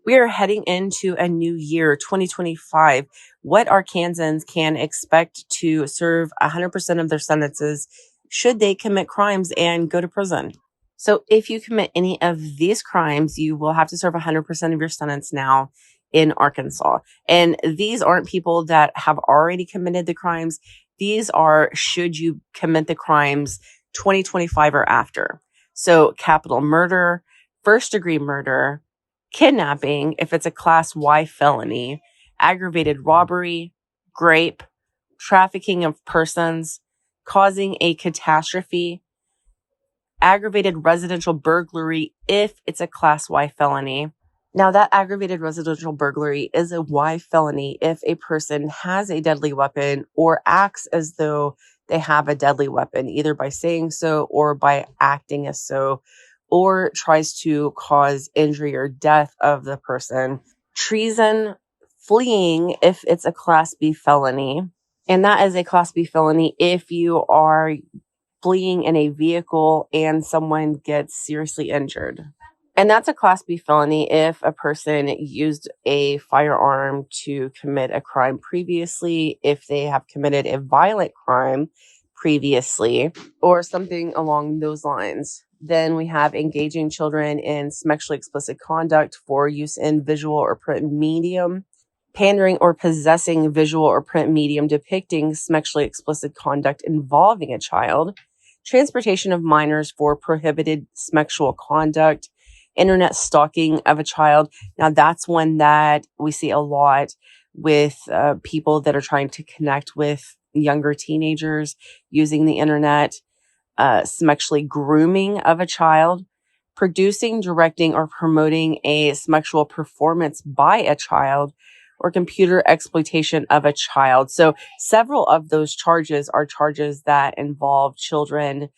We are heading into a new year, 2025. What Arkansans can expect to serve 100% of their sentences should they commit crimes and go to prison. So if you commit any of these crimes, you will have to serve 100% of your sentence now in Arkansas. And these aren't people that have already committed the crimes. These are should you commit the crimes 2025 or after. So capital murder, first degree murder, kidnapping, if it's a class Y felony, aggravated robbery, rape, trafficking of persons, causing a catastrophe, aggravated residential burglary, if it's a class Y felony. Now, that aggravated residential burglary is a Y felony if a person has a deadly weapon or acts as though they have a deadly weapon, either by saying so or by acting as so, or tries to cause injury or death of the person. Treason, fleeing if it's a Class B felony. And that is a Class B felony if you are fleeing in a vehicle and someone gets seriously injured. And that's a Class B felony if a person used a firearm to commit a crime previously, if they have committed a violent crime previously, or something along those lines. Then we have engaging children in sexually explicit conduct for use in visual or print medium, pandering or possessing visual or print medium depicting sexually explicit conduct involving a child, transportation of minors for prohibited sexual conduct, internet stalking of a child. Now, that's one that we see a lot with people that are trying to connect with younger teenagers using the internet, sexually grooming of a child, producing, directing, or promoting a sexual performance by a child, or computer exploitation of a child. So several of those charges are charges that involve children,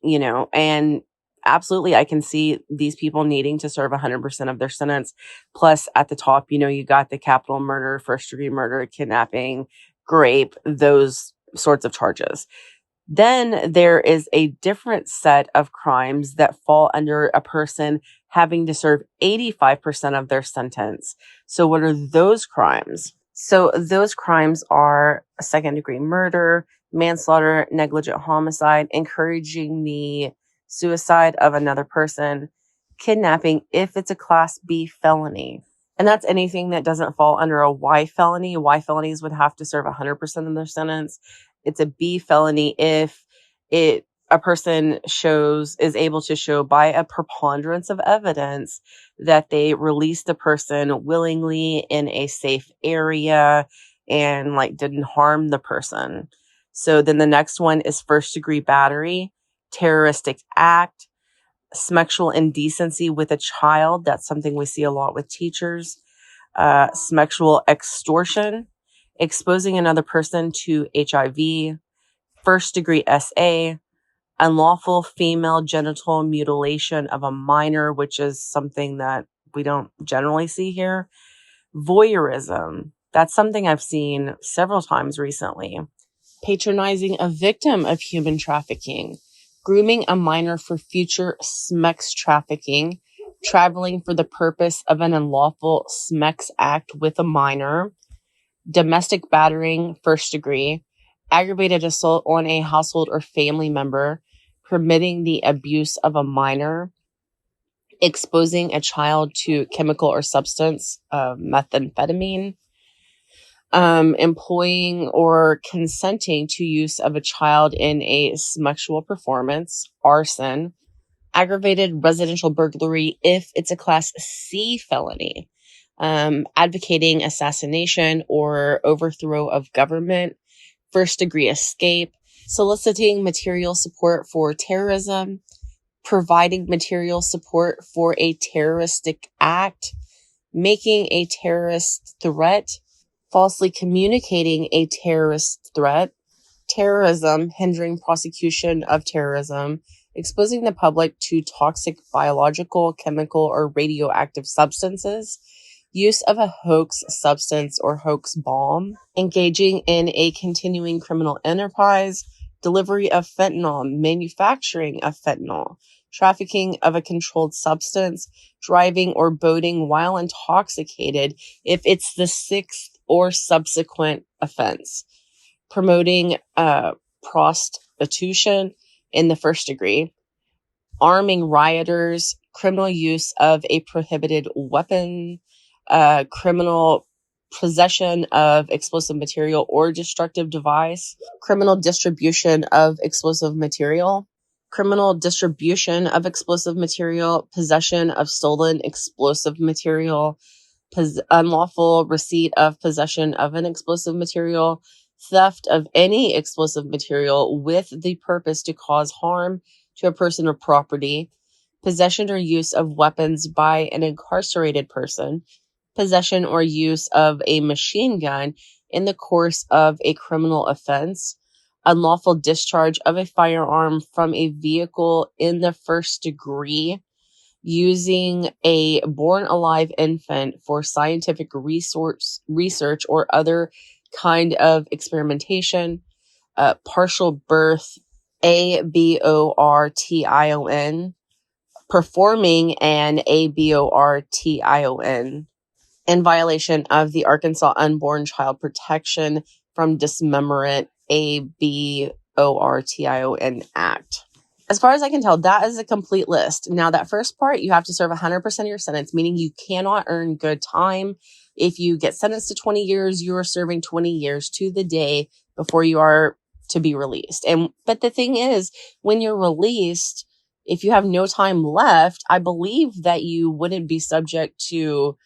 and absolutely, I can see these people needing to serve 100% of their sentence. Plus, at the top, you got the capital murder, first degree murder, kidnapping, rape, those sorts of charges. Then there is a different set of crimes that fall under a person having to serve 85% of their sentence. So what are those crimes? So those crimes are second degree murder, manslaughter, negligent homicide, encouraging the suicide of another person, kidnapping if it's a Class B felony. And that's anything that doesn't fall under a Y felony. Y felonies would have to serve 100% of their sentence. It's a B felony if a person is able to show by a preponderance of evidence that they released the person willingly in a safe area and didn't harm the person. So then the next one is first degree battery, terroristic act, sexual indecency with a child. That's something we see a lot with teachers. Sexual extortion, exposing another person to HIV, first degree SA, unlawful female genital mutilation of a minor, which is something that we don't generally see here. Voyeurism, that's something I've seen several times recently. Patronizing a victim of human trafficking, grooming a minor for future sex trafficking, traveling for the purpose of an unlawful sex act with a minor, domestic battering, first degree, aggravated assault on a household or family member, permitting the abuse of a minor, exposing a child to chemical or substance, methamphetamine, employing or consenting to use of a child in a sexual performance, arson, aggravated residential burglary if it's a Class C felony, advocating assassination or overthrow of government, first degree escape, soliciting material support for terrorism, providing material support for a terroristic act, making a terrorist threat, falsely communicating a terrorist threat, terrorism, hindering prosecution of terrorism, exposing the public to toxic biological, chemical, or radioactive substances, use of a hoax substance or hoax bomb, engaging in a continuing criminal enterprise, delivery of fentanyl, manufacturing of fentanyl, trafficking of a controlled substance, driving or boating while intoxicated if it's the sixth or subsequent offense, promoting prostitution in the first degree, arming rioters, criminal use of a prohibited weapon, criminal possession of explosive material or destructive device, criminal distribution of explosive material, possession of stolen explosive material, unlawful receipt of possession of an explosive material, theft of any explosive material with the purpose to cause harm to a person or property, possession or use of weapons by an incarcerated person, possession or use of a machine gun in the course of a criminal offense, unlawful discharge of a firearm from a vehicle in the first degree, using a born alive infant for scientific research or other kind of experimentation, partial birth, abortion, performing an abortion, in violation of the Arkansas Unborn Child Protection from Dismemberment abortion Act. As far as I can tell, that is a complete list. Now, that first part, you have to serve 100% of your sentence, meaning you cannot earn good time. If you get sentenced to 20 years, you are serving 20 years to the day before you are to be released. But the thing is, when you're released, if you have no time left, I believe that you wouldn't be subject to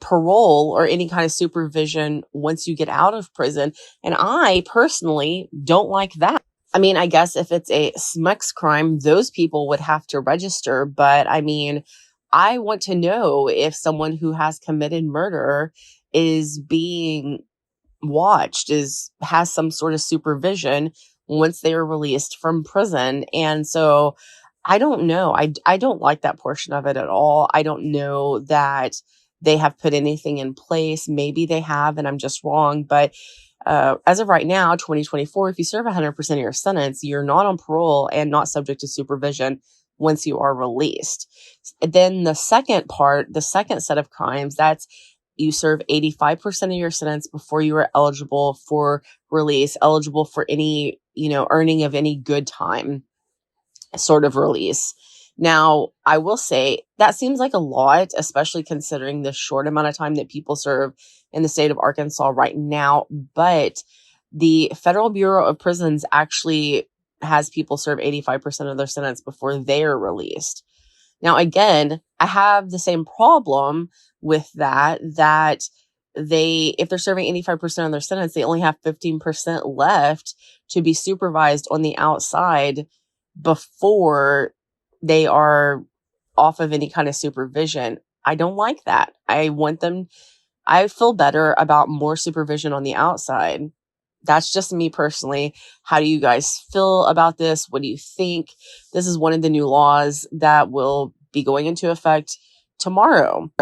parole or any kind of supervision once you get out of prison. And I personally don't like that. I mean, I guess if it's a SMEX crime, those people would have to register. But I mean, I want to know if someone who has committed murder is being watched, has some sort of supervision once they are released from prison. And so I don't know. I don't like that portion of it at all. I don't know that they have put anything in place. Maybe they have, and I'm just wrong. But as of right now, 2024, if you serve 100% of your sentence, you're not on parole and not subject to supervision once you are released. Then the second set of crimes, that's you serve 85% of your sentence before you are eligible for release, eligible for any, earning of any good time sort of release. Now, I will say that seems like a lot, especially considering the short amount of time that people serve in the state of Arkansas right now. But the Federal Bureau of Prisons actually has people serve 85% of their sentence before they are released. Now, again, I have the same problem with that if they're serving 85% of their sentence, they only have 15% left to be supervised on the outside before they are off of any kind of supervision. I don't like that. I feel better about more supervision on the outside. That's just me personally. How do you guys feel about this? What do you think? This is one of the new laws that will be going into effect tomorrow.